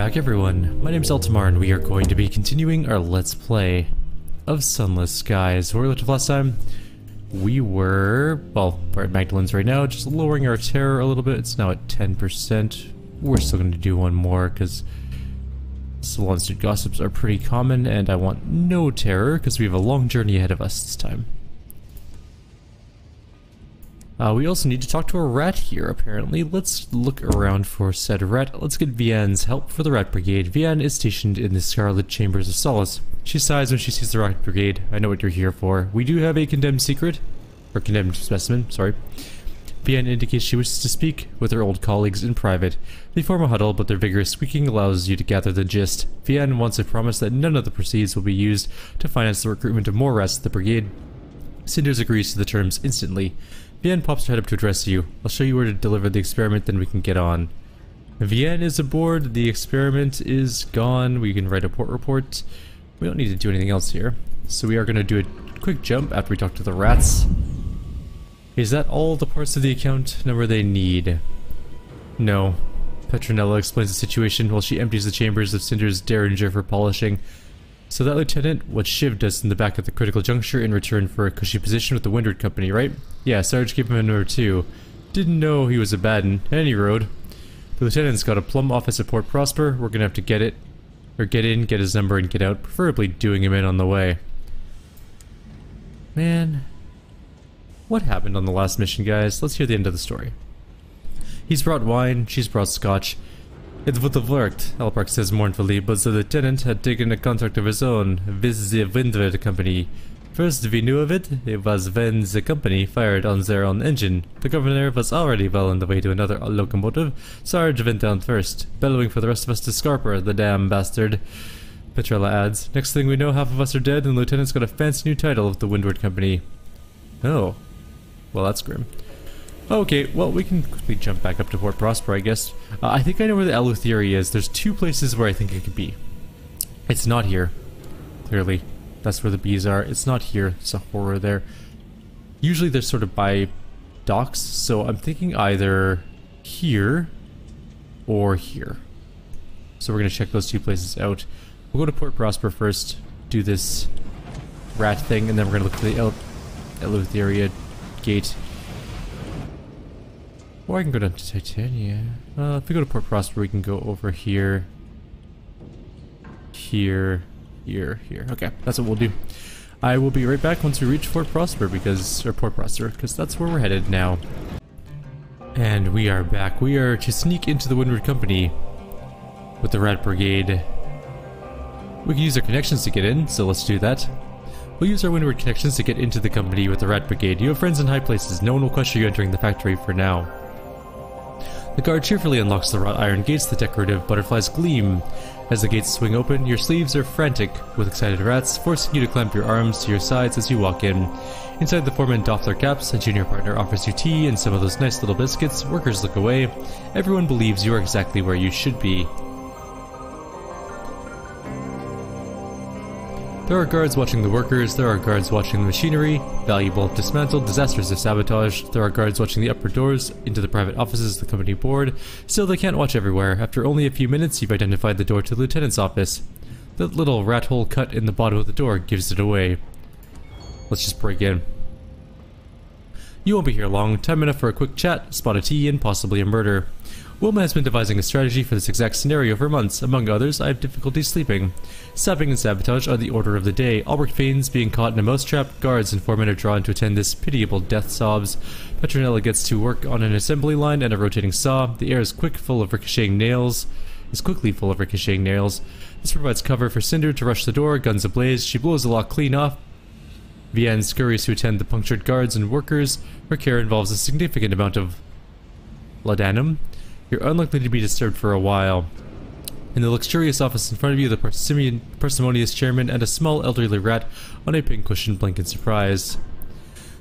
back everyone, my name is Eltimar and we are going to be continuing our Let's Play of Sunless, guys. Where we left off last time, we were, well, we're at Magdalen's right now, just lowering our terror a little bit. It's now at 10%. We're still going to do one more because Salon Street gossips are pretty common and I want no terror because we have a long journey ahead of us this time. We also need to talk to a rat here, apparently. Let's look around for said rat. Let's get Vianne's help for the Rat Brigade. Vianne is stationed in the Scarlet Chambers of Solace. She sighs when she sees the Rat Brigade. I know what you're here for. We do have a condemned secret. Or condemned specimen, sorry. Vianne indicates she wishes to speak with her old colleagues in private. They form a huddle, but their vigorous squeaking allows you to gather the gist. Vianne wants a promise that none of the proceeds will be used to finance the recruitment of more rats to the brigade. Cinders agrees to the terms instantly. Vianne pops her head up to address you. I'll show you where to deliver the experiment, then we can get on. Vianne is aboard. The experiment is gone. We can write a port report. We don't need to do anything else here. So we are going to do a quick jump after we talk to the rats. Is that all the parts of the account number they need? No. Petronella explains the situation while she empties the chambers of Cinder's Derringer for polishing. So that lieutenant, what Shiv does in the back at the critical juncture in return for a cushy position with the Windward Company, right? Yeah, Sarge gave him a number 2. Didn't know he was a bad un. Any road. The lieutenant's got a plum office at Port Prosper. We're gonna have to get it. Or get in, get his number, and get out. Preferably doing him in on the way. Man. What happened on the last mission, guys? Let's hear the end of the story. He's brought wine, she's brought scotch. It would have worked, Alpark says mournfully, but the lieutenant had taken a contract of his own with the Windward Company. First we knew of it, it was when the company fired on their own engine. The governor was already well on the way to another locomotive. Sarge went down first, bellowing for the rest of us to scarper, the damn bastard. Petrella adds, next thing we know half of us are dead and the lieutenant's got a fancy new title of the Windward Company. Oh. Well, that's grim. Okay, well, we can quickly jump back up to Port Prosper, I guess. I think I know where the Eleutheria is. There's 2 places where I think it could be. It's not here. Clearly. That's where the bees are. It's not here. It's a horror there. Usually they're sort of by docks, so I'm thinking either here or here. So we're going to check those 2 places out. We'll go to Port Prosper first, do this rat thing, and then we're going to look for the Eleutheria gate. Or I can go down to Titania. If we go to Port Prosper, we can go over here. Here. Okay, that's what we'll do. I will be right back once we reach Port Prosper, because that's where we're headed now. And we are back. We are to sneak into the Windward Company with the Rat Brigade. We can use our connections to get in, so let's do that. We'll use our Windward connections to get into the company with the Rat Brigade. You have friends in high places. No one will question you entering the factory for now. The guard cheerfully unlocks the wrought iron gates. The decorative butterflies gleam. As the gates swing open, your sleeves are frantic with excited rats, forcing you to clamp your arms to your sides as you walk in. Inside, the foremen doff their caps, a junior partner offers you tea and some of those nice little biscuits, workers look away. Everyone believes you are exactly where you should be. There are guards watching the workers, there are guards watching the machinery, valuable if dismantled, disastrous if sabotaged. There are guards watching the upper doors into the private offices of the company board. Still, they can't watch everywhere. After only a few minutes, you've identified the door to the lieutenant's office. The little rat hole cut in the bottom of the door gives it away. Let's just break in. You won't be here long. Time enough for a quick chat, spot of tea, and possibly a murder. Wilma has been devising a strategy for this exact scenario for months. Among others, I have difficulty sleeping. Stabbing and sabotage are the order of the day. Albert feigns being caught in a mousetrap. Guards and foremen are drawn to attend this pitiable death sobs. Petronella gets to work on an assembly line and a rotating saw. The air is quickly full of ricocheting nails. This provides cover for Cinder to rush the door, guns ablaze. She blows the lock clean off. Vianne scurries to attend the punctured guards and workers. Her care involves a significant amount of laudanum. You're unlikely to be disturbed for a while. In the luxurious office in front of you, the parsimonious chairman and a small elderly rat on a pink cushion blink in surprise.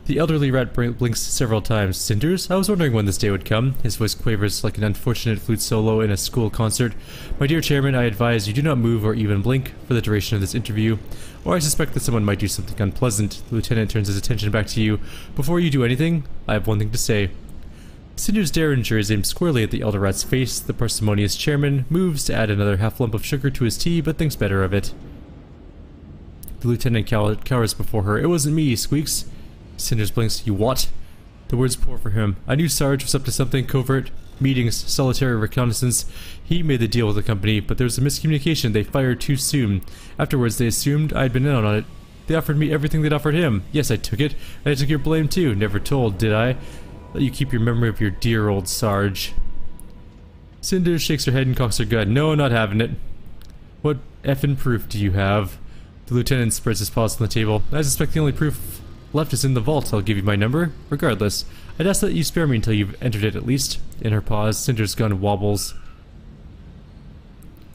The elderly rat blinks several times. Cinders? I was wondering when this day would come. His voice quavers like an unfortunate flute solo in a school concert. My dear chairman, I advise you do not move or even blink for the duration of this interview, or I suspect that someone might do something unpleasant. The lieutenant turns his attention back to you. Before you do anything, I have one thing to say. Cinder's derringer is aimed squarely at the elder rat's face. The parsimonious chairman moves to add another half lump of sugar to his tea, but thinks better of it. The lieutenant cowers before her. "It wasn't me," he squeaks. Cinders blinks. "You what?" The words pour for him. "I knew Sarge was up to something covert. Meetings, solitary reconnaissance. He made the deal with the company, but there was a miscommunication. They fired too soon. Afterwards, they assumed I'd been in on it. They offered me everything they'd offered him. Yes, I took it. And I took your blame too. Never told, did I? Let you keep your memory of your dear old Sarge." Cinder shakes her head and cocks her gun. "No, not having it." "What effing proof do you have?" The lieutenant spreads his paws on the table. "I suspect the only proof left is in the vault. I'll give you my number. Regardless, I'd ask that you spare me until you've entered it at least." In her pause, Cinder's gun wobbles.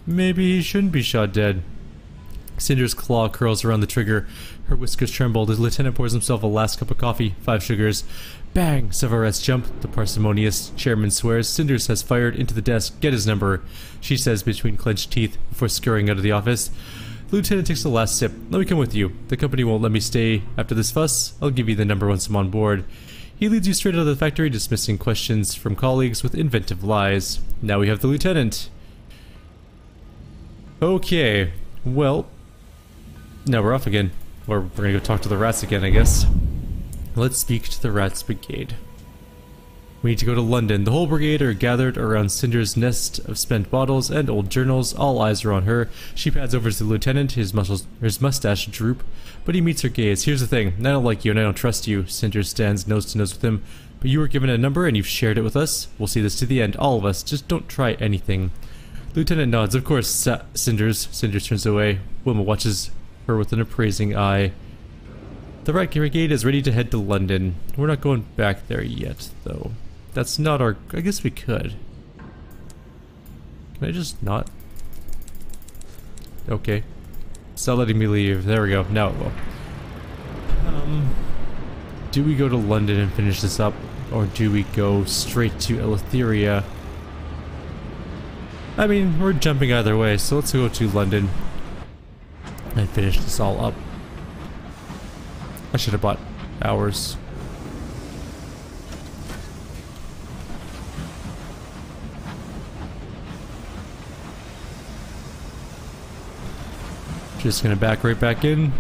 "Maybe he shouldn't be shot dead." Cinder's claw curls around the trigger. Her whiskers tremble. The lieutenant pours himself a last cup of coffee. 5 sugars. Bang! Several rats jump. The parsimonious chairman swears. Cinders has fired into the desk. "Get his number," she says between clenched teeth before scurrying out of the office. The lieutenant takes the last sip. "Let me come with you. The company won't let me stay after this fuss. I'll give you the number once I'm on board." He leads you straight out of the factory, dismissing questions from colleagues with inventive lies. Now we have the lieutenant. Okay, well, now we're off again. Or we're gonna go talk to the rats again, I guess. Let's speak to the Rat Brigade. We need to go to London. The whole brigade are gathered around Cinder's nest of spent bottles and old journals. All eyes are on her. She pads over to the lieutenant, his mustache droop, but he meets her gaze. "Here's the thing, I don't like you and I don't trust you." Cinder stands nose to nose with him. "But you were given a number and you've shared it with us. We'll see this to the end, all of us. Just don't try anything." Lieutenant nods. "Of course, Cinders." Cinder turns away. Wilma watches her with an appraising eye. The Rat Brigade is ready to head to London. We're not going back there yet, though. That's not our... I guess we could. Can I just not? Okay. It's not letting me leave. There we go. Now it will. Do we go to London and finish this up? Or do we go straight to Eleutheria? I mean, we're jumping either way, so let's go to London and finish this all up. I should have bought hours. Just gonna back right back in.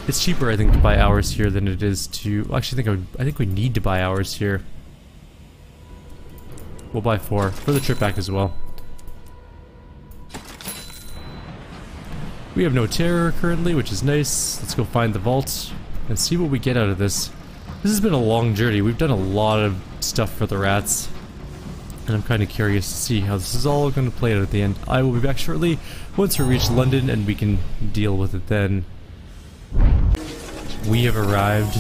It's cheaper, I think, to buy hours here than it is to... Actually, I think we need to buy hours here. We'll buy 4 for the trip back as well. We have no terror currently, which is nice. Let's go find the vault and see what we get out of this. This has been a long journey. We've done a lot of stuff for the rats. And I'm kind of curious to see how this is all going to play out at the end. I will be back shortly once we reach London and we can deal with it then. We have arrived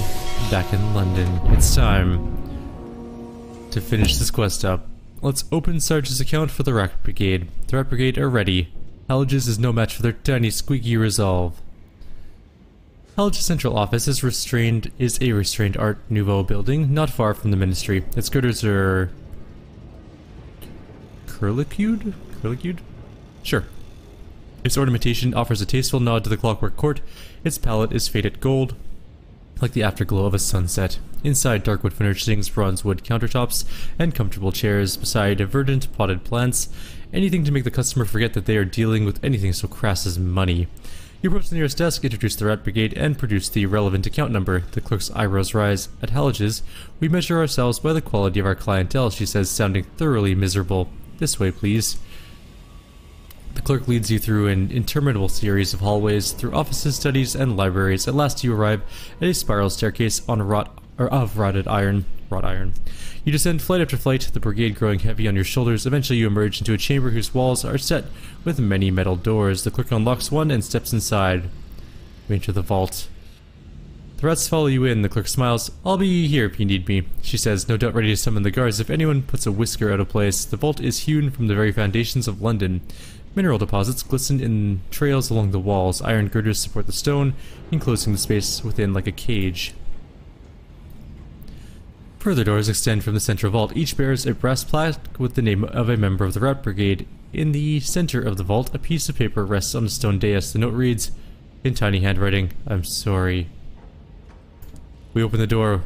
back in London. It's time to finish this quest up. Let's open Sarge's account for the Rat Brigade. The Rat Brigade are ready. Hallidge's is no match for their tiny, squeaky resolve. Hallidge's central office is a restrained Art Nouveau building, not far from the Ministry. Its girders are... curlicued? Curlicued? Sure. Its ornamentation offers a tasteful nod to the clockwork court. Its palette is faded gold, like the afterglow of a sunset. Inside, dark wood furnishings, bronze wood countertops, and comfortable chairs beside verdant potted plants. Anything to make the customer forget that they are dealing with anything so crass as money. You approach the nearest desk, introduce the Rat Brigade, and produce the relevant account number. The clerk's eyebrows rise. At Hallidge's, we measure ourselves by the quality of our clientele, she says, sounding thoroughly miserable. This way, please. The clerk leads you through an interminable series of hallways, through offices, studies, and libraries. At last you arrive at a spiral staircase on of wrought iron. You descend flight after flight, the brigade growing heavy on your shoulders. Eventually you emerge into a chamber whose walls are set with many metal doors. The clerk unlocks one and steps inside. We enter the vault. The rats follow you in. The clerk smiles. "I'll be here if you need me," she says, no doubt ready to summon the guards if anyone puts a whisker out of place. The vault is hewn from the very foundations of London. Mineral deposits glisten in trails along the walls. Iron girders support the stone, enclosing the space within like a cage. Further doors extend from the central vault. Each bears a brass plaque with the name of a member of the Rat Brigade. In the center of the vault, a piece of paper rests on a stone dais. The note reads, in tiny handwriting, "I'm sorry." We open the door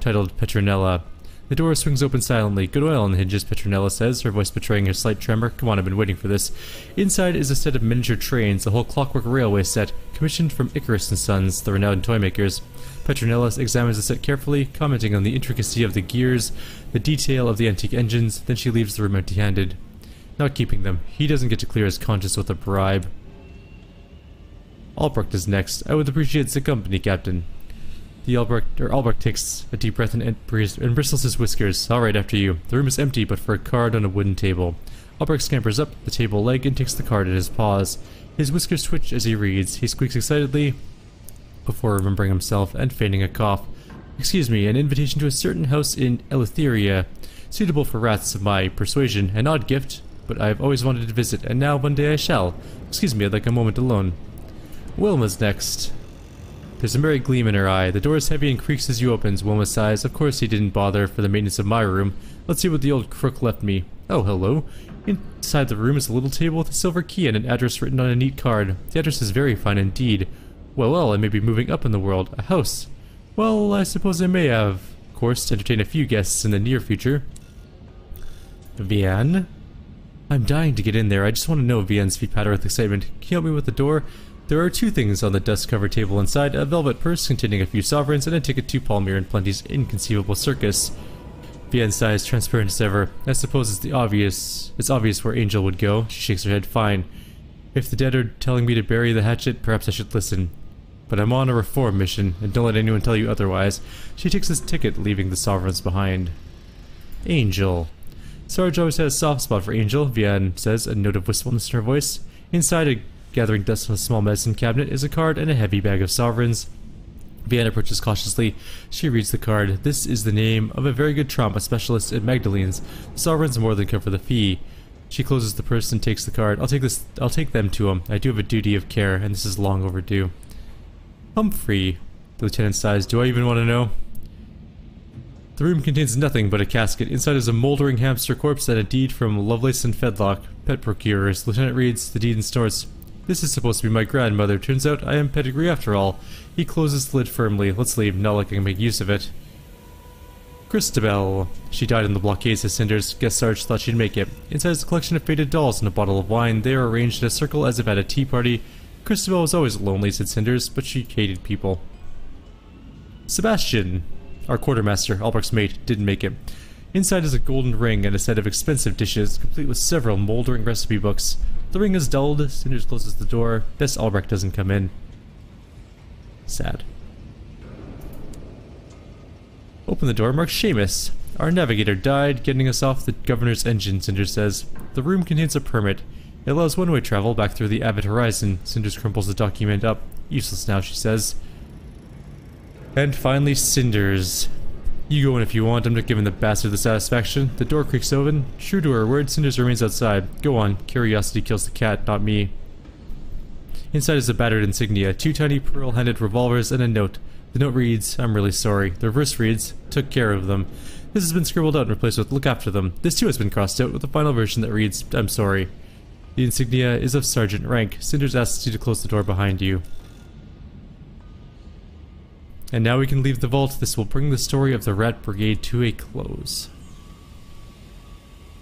titled Petronella. The door swings open silently. Good oil on the hinges, Petronella says, her voice betraying a slight tremor. Come on, I've been waiting for this. Inside is a set of miniature trains, a whole clockwork railway set, commissioned from Icarus and Sons, the renowned toy makers. Petronella examines the set carefully, commenting on the intricacy of the gears, the detail of the antique engines, then she leaves the room empty-handed. Not keeping them. He doesn't get to clear his conscience with a bribe. Albrecht is next. I would appreciate the company, Captain. Albrecht takes a deep breath and bristles his whiskers. Alright, after you. The room is empty, but for a card on a wooden table. Albrecht scampers up the table leg and takes the card in his paws. His whiskers twitch as he reads. He squeaks excitedly before remembering himself and feigning a cough. Excuse me, an invitation to a certain house in Eleutheria, suitable for rats of my persuasion. An odd gift, but I've always wanted to visit, and now one day I shall. Excuse me, I'd like a moment alone. Wilma's next. There's a merry gleam in her eye. The door is heavy and creaks as you opens. Wilma sighs. Of course he didn't bother for the maintenance of my room. Let's see what the old crook left me. Oh, hello. Inside the room is a little table with a silver key and an address written on a neat card. The address is very fine indeed. Well, I may be moving up in the world. A house. Well, I suppose I may have, of course, to entertain a few guests in the near future. Vianne? I'm dying to get in there. I just want to know. Vianne's feet patter with excitement. Can you help me with the door? There are two things on the dust-covered table inside, a velvet purse containing a few sovereigns and a ticket to Palmyr and Plenty's inconceivable circus. Vianne's sighs, transparent as ever. I suppose it's obvious where Angel would go. She shakes her head. Fine. If the dead are telling me to bury the hatchet, perhaps I should listen. But I'm on a reform mission, and don't let anyone tell you otherwise. She takes his ticket, leaving the sovereigns behind. Angel. Sarge always had a soft spot for Angel, Vianne says, a note of wistfulness in her voice. Inside, gathering dust from a small medicine cabinet, is a card and a heavy bag of sovereigns. Vianne approaches cautiously. She reads the card. This is the name of a very good trauma specialist at Magdalene's. The sovereigns more than cover the fee. She closes the purse and takes the card. I'll take them to him. I do have a duty of care, and this is long overdue. Humphrey, the lieutenant sighs. Do I even want to know? The room contains nothing but a casket. Inside is a moldering hamster corpse and a deed from Lovelace and Fedlock, pet procurers. Lieutenant reads the deed and snorts. This is supposed to be my grandmother. Turns out I am pedigree after all. He closes the lid firmly. Let's leave. Not like I can make use of it. Christabel. She died in the blockade, says Cinders. Guess Sarge thought she'd make it. Inside is a collection of faded dolls and a bottle of wine. They are arranged in a circle as if at a tea party. Christabel was always lonely, said Cinders, but she hated people. Sebastian. Our quartermaster, Albrecht's mate, didn't make it. Inside is a golden ring and a set of expensive dishes, complete with several moldering recipe books. The ring is dulled. Cinders closes the door. Best Albrecht doesn't come in. Sad. Open the door. Mark Seamus. Our navigator died getting us off the governor's engine, Cinders says. The room contains a permit. It allows one-way travel back through the avid horizon. Cinders crumples the document up. Useless now, she says. And finally, Cinders. You go in if you want. I'm not giving the bastard the satisfaction. The door creaks open. True to her word, Cinders remains outside. Go on. Curiosity kills the cat, not me. Inside is a battered insignia, 2 tiny pearl-handed revolvers, and a note. The note reads, I'm really sorry. The reverse reads, took care of them. This has been scribbled out and replaced with look after them. This too has been crossed out with the final version that reads, I'm sorry. The insignia is of sergeant rank. Cinders asks you to close the door behind you. And now we can leave the vault. This will bring the story of the Rat Brigade to a close.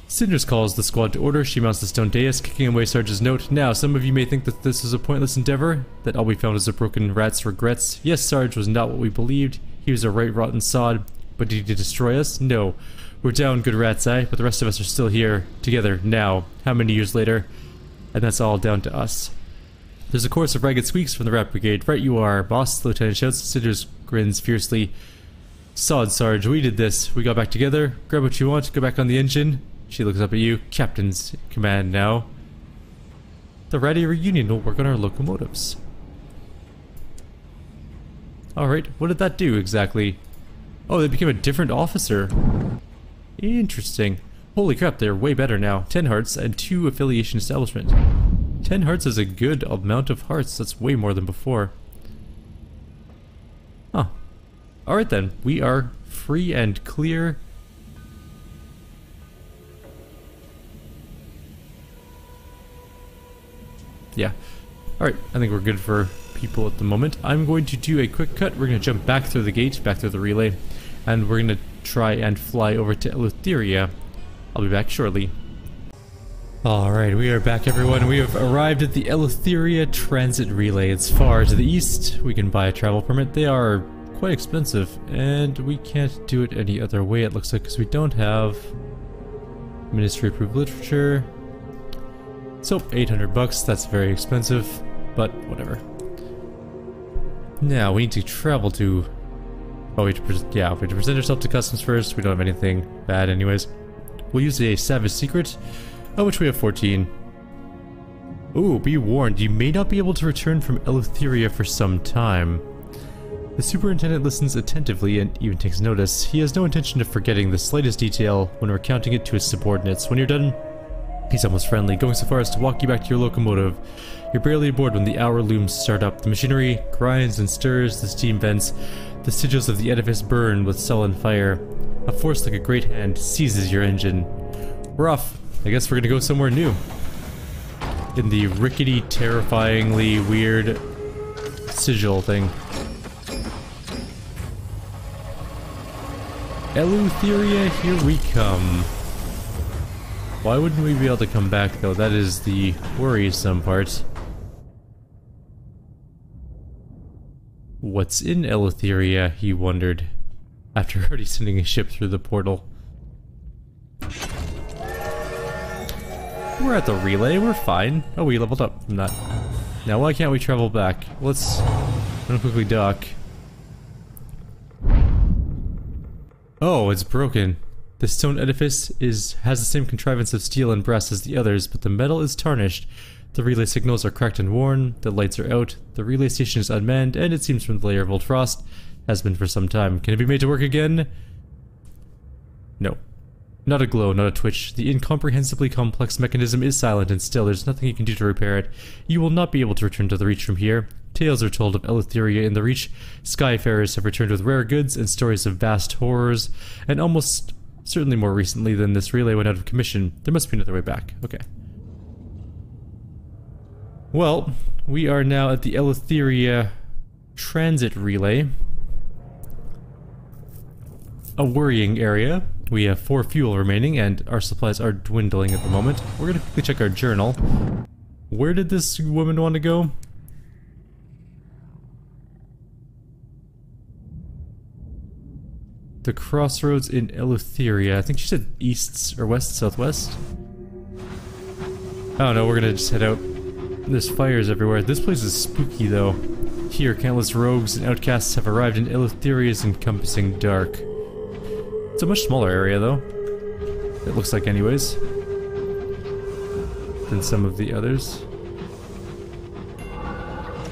Cinders calls the squad to order. She mounts the stone dais, kicking away Sarge's note. Now, some of you may think that this is a pointless endeavor, that all we found is a broken rat's regrets. Yes, Sarge was not what we believed. He was a right rotten sod. But did he destroy us? No. We're down, good rat's eye, but the rest of us are still here, together, now. How many years later? And that's all down to us. There's a chorus of ragged squeaks from the Rat Brigade. Right you are, boss, the lieutenant shouts. Cinders grins fiercely. Sod, Sarge, we did this. We got back together. Grab what you want, go back on the engine. She looks up at you. Captain's command now. The Ratty reunion will work on our locomotives. Alright, what did that do exactly? Oh, they became a different officer. Interesting. Holy crap, they're way better now. 10 hearts and 2 affiliation establishment. 10 hearts is a good amount of hearts. That's way more than before. Huh. Alright then, we are free and clear. Yeah. Alright, I think we're good for people at the moment. I'm going to do a quick cut. We're going to jump back through the gate, back through the relay. and we're gonna try and fly over to Eleutheria. I'll be back shortly. Alright, we are back everyone. We have arrived at the Eleutheria Transit Relay. It's far to the east. We can buy a travel permit. They are quite expensive, and we can't do it any other way it looks like, because we don't have Ministry approved literature. So, 800 bucks, that's very expensive, but whatever. Now, we need to travel to... Oh, we have to present ourselves to customs first. We don't have anything bad anyways. We'll use a Savage Secret, of which we have 14. Ooh, be warned, you may not be able to return from Eleutheria for some time. The superintendent listens attentively and even takes notice. He has no intention of forgetting the slightest detail when recounting it to his subordinates. When you're done, he's almost friendly, going so far as to walk you back to your locomotive. You're barely aboard when the hour looms start up. The machinery grinds and stirs, the steam vents. The sigils of the edifice burn with sullen fire. A force like a great hand seizes your engine. We're off. I guess we're gonna go somewhere new. In the rickety, terrifyingly weird sigil thing. Eleutheria, here we come. Why wouldn't we be able to come back though? That is the worrisome part. What's in Eleutheria, he wondered, after already sending a ship through the portal. We're at the relay, we're fine. Oh, we leveled up from that. Now why can't we travel back? Let's quickly dock. Oh, it's broken. The stone edifice has the same contrivance of steel and brass as the others, but the metal is tarnished. The relay signals are cracked and worn, the lights are out, the relay station is unmanned, and it seems from the layer of old frost, has been for some time. Can it be made to work again? No. Not a glow, not a twitch. The incomprehensibly complex mechanism is silent and still. There's nothing you can do to repair it. You will not be able to return to the Reach from here. Tales are told of Eleutheria in the Reach. Skyfarers have returned with rare goods and stories of vast horrors, and almost certainly more recently than this relay went out of commission. There must be another way back. Okay. Well, we are now at the Eleutheria Transit Relay. A worrying area. We have 4 fuel remaining, and our supplies are dwindling at the moment. We're gonna quickly check our journal. Where did this woman want to go? The crossroads in Eleutheria. I think she said east or west, southwest. I don't know, we're gonna just head out. There's fires everywhere. This place is spooky though. Here, countless rogues and outcasts have arrived in Eleutheria's encompassing dark. It's a much smaller area though. It looks like anyways. Than some of the others.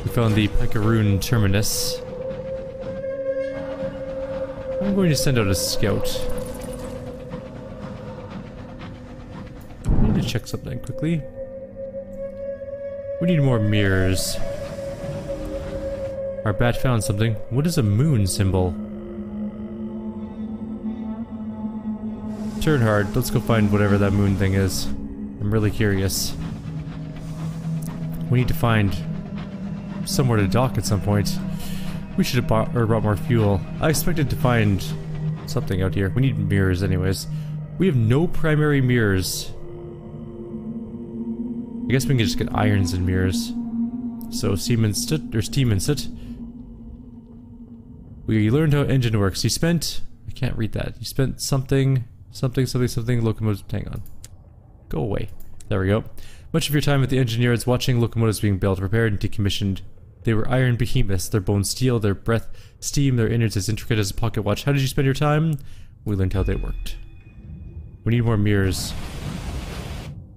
We found the Picaroon Terminus. I'm going to send out a scout. I need to check something quickly. We need more mirrors. Our bat found something. What is a moon symbol? Turn hard. Let's go find whatever that moon thing is. I'm really curious. We need to find somewhere to dock at some point. We should have brought more fuel. I expected to find something out here. We need mirrors anyways. We have no primary mirrors. I guess we can just get irons and mirrors. So steam and soot. We learned how engine works. You spent... I can't read that. You spent something locomotives... Hang on. Go away. There we go. Much of your time at the engineers watching locomotives being built, repaired, and decommissioned. They were iron behemoths, their bones steel, their breath steam, their innards as intricate as a pocket watch. How did you spend your time? We learned how they worked. We need more mirrors.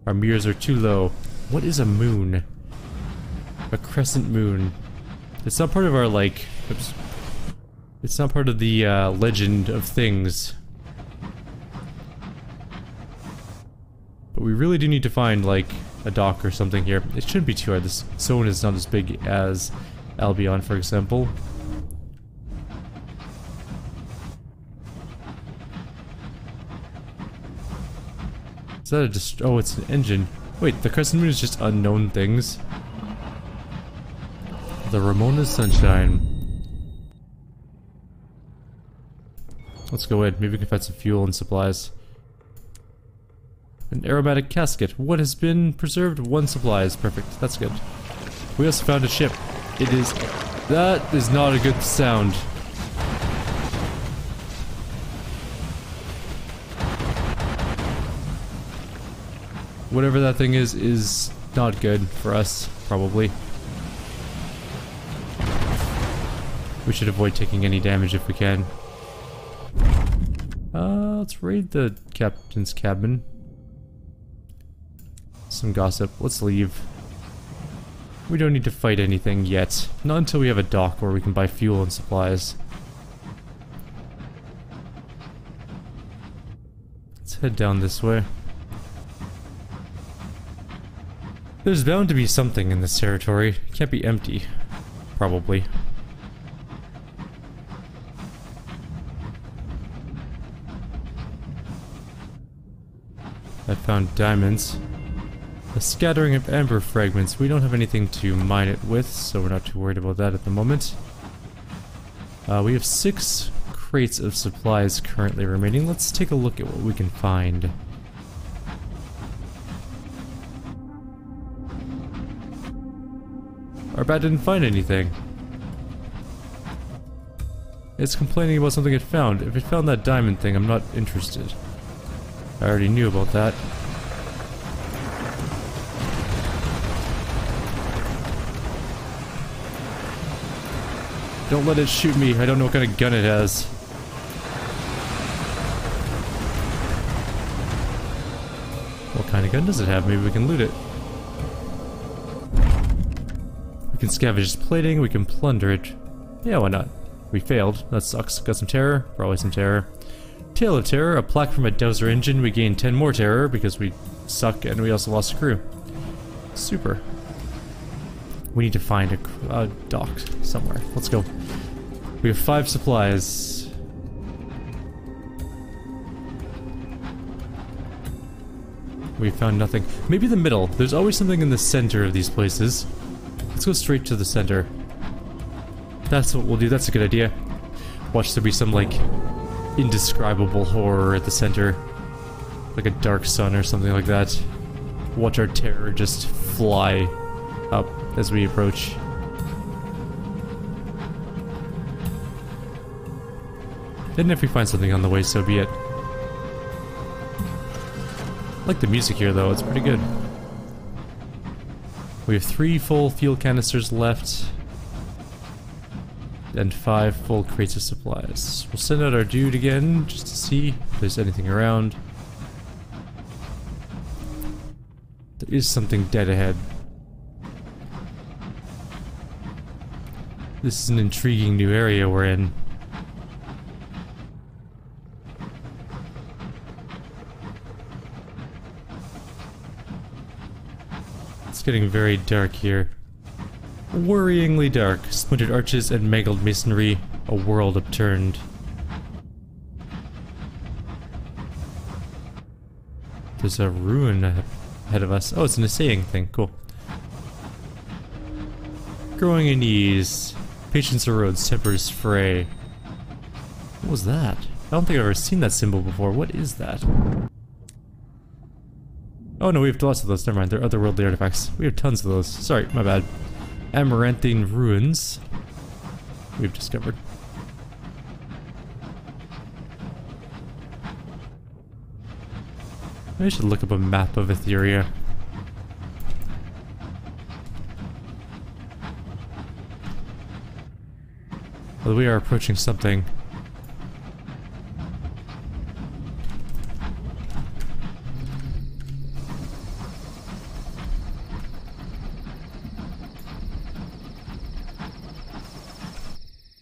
Our mirrors are too low. What is a moon? A crescent moon. It's not part of our, like... Oops. It's not part of the, legend of things. But we really do need to find, like, a dock or something here. It shouldn't be too hard. This zone is not as big as Albion, for example. Is that a oh, it's an engine. Wait, the crescent moon is just unknown things. The Ramona Sunshine. Let's go in. Maybe we can find some fuel and supplies. An aromatic casket. What has been preserved? 1 supplies. Perfect. That's good. We also found a ship. It is... That is not a good sound. Whatever that thing is not good for us, probably. We should avoid taking any damage if we can. Let's raid the captain's cabin. Some gossip. Let's leave. We don't need to fight anything yet. Not until we have a dock where we can buy fuel and supplies. Let's head down this way. There's bound to be something in this territory. It can't be empty. Probably. I found diamonds. A scattering of amber fragments. We don't have anything to mine it with, so we're not too worried about that at the moment. We have 6 crates of supplies currently remaining. Let's take a look at what we can find. Our bat didn't find anything. It's complaining about something it found. If it found that diamond thing, I'm not interested. I already knew about that. Don't let it shoot me. I don't know what kind of gun it has. What kind of gun does it have? Maybe we can loot it. We can scavenge its plating. We can plunder it. Yeah, why not? We failed. That sucks. Got some terror. Probably some terror. Tale of Terror. A plaque from a Dowser engine. We gained 10 more terror because we suck and we also lost a crew. Super. We need to find a dock somewhere. Let's go. We have 5 supplies. We found nothing. Maybe the middle. There's always something in the center of these places. Let's go straight to the center. That's what we'll do. That's a good idea. Watch there be some, like, indescribable horror at the center. Like a dark sun or something like that. Watch our terror just fly up as we approach. And if we find something on the way, so be it. I like the music here though, it's pretty good. We have 3 full fuel canisters left. And 5 full crates of supplies. We'll send out our dude again, just to see if there's anything around. There is something dead ahead. This is an intriguing new area we're in. It's getting very dark here. Worryingly dark. Splintered arches and mangled masonry. A world upturned. There's a ruin ahead of us. Oh, it's an assaying thing. Cool. Growing unease. Patience erodes, tempers fray. What was that? I don't think I've ever seen that symbol before. What is that? Oh no, we have lots of those. Never mind, they're otherworldly artifacts. We have tons of those. Sorry, my bad. Amaranthine ruins. We've discovered. I should look up a map of Eleutheria. Well, we are approaching something.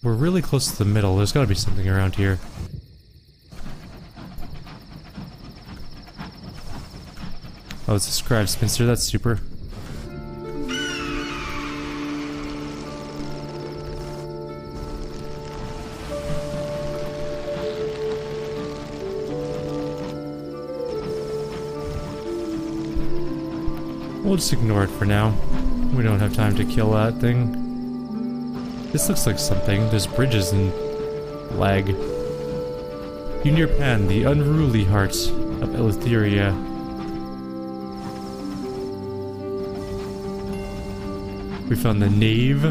We're really close to the middle. There's gotta be something around here. Oh, it's a scribe spinster. That's super. We'll just ignore it for now. We don't have time to kill that thing. This looks like something. There's bridges and lag. You near Pan, the unruly heart of Eleutheria. We found the nave.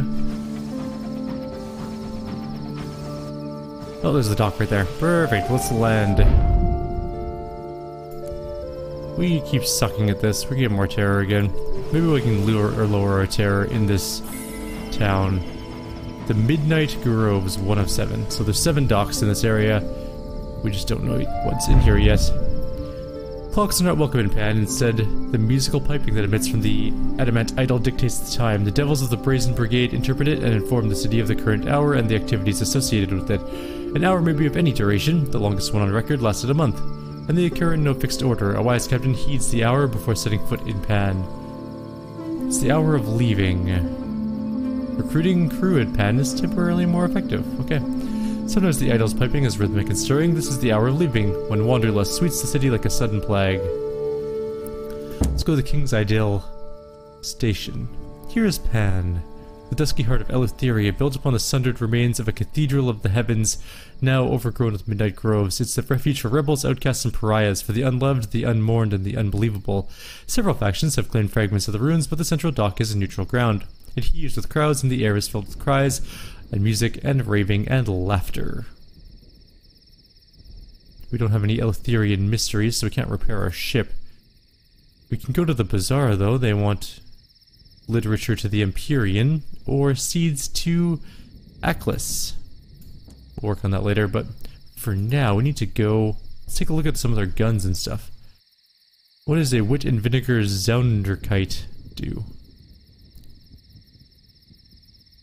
Oh, there's the dock right there. Perfect, let's land. We keep sucking at this. We get more terror again. Maybe we can lure or lower our terror in this town. The Midnight Groves, 1 of 7. So there's 7 docks in this area. We just don't know what's in here yet. Clocks are not welcome in Pan. Instead, the musical piping that emits from the adamant idol dictates the time. The devils of the Brazen Brigade interpret it and inform the city of the current hour and the activities associated with it. An hour may be of any duration. The longest one on record lasted a month, and they occur in no fixed order. A wise captain heeds the hour before setting foot in Pan. It's the hour of leaving. Recruiting crew at Pan is temporarily more effective. Okay. Sometimes the idol's piping is rhythmic and stirring. This is the hour of leaving, when wanderlust sweeps the city like a sudden plague. Let's go to the King's Idyll station. Here is Pan, the dusky heart of Eleutheria, built upon the sundered remains of a cathedral of the heavens, now overgrown with midnight groves. It's the refuge for rebels, outcasts, and pariahs, for the unloved, the unmourned, and the unbelievable. Several factions have claimed fragments of the ruins, but the central dock is a neutral ground. It heaves with crowds, and the air is filled with cries, and music, and raving, and laughter. We don't have any Eleutherian mysteries, so we can't repair our ship. We can go to the Bazaar, though. They want literature to the Emporium, or seeds to Aklis. We'll work on that later, but for now, we need to go... Let's take a look at some of their guns and stuff. What does a wit and vinegar Zounderkite do?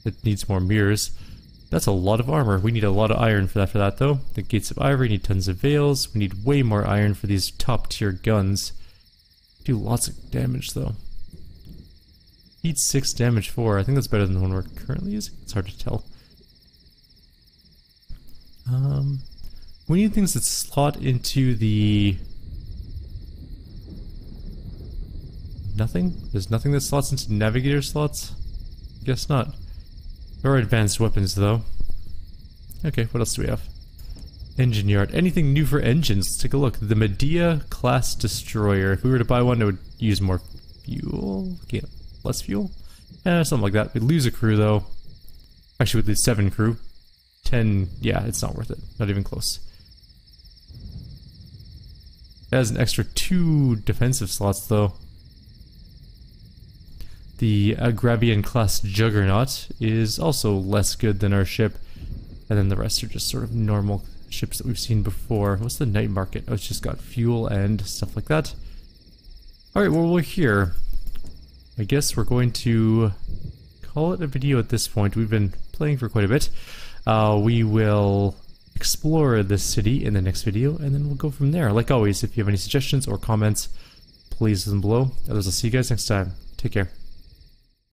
It needs more mirrors. That's a lot of armor. We need a lot of iron for that though. The Gates of Ivory need tons of veils. We need way more iron for these top tier guns. Do lots of damage though. Heat 6, damage 4. I think that's better than the one we're currently using. It's hard to tell. We need things that slot into the... Nothing? There's nothing that slots into navigator slots? Guess not. There are advanced weapons, though. Okay, what else do we have? Engine yard. Anything new for engines? Let's take a look. The Medea class destroyer. If we were to buy one, it would use more fuel. Okay, less fuel? Something like that. We'd lose a crew, though. Actually, we'd lose 7 crew. 10, yeah, it's not worth it. Not even close. It has an extra 2 defensive slots, though. The Agrabian class Juggernaut is also less good than our ship, and then the rest are just sort of normal ships that we've seen before. What's the night market? Oh, it's just got fuel and stuff like that. Alright, well, we're here. I guess we're going to call it a video at this point. We've been playing for quite a bit. We will explore this city in the next video, and then we'll go from there. Like always, if you have any suggestions or comments, please leave them below. Others, I'll see you guys next time. Take care.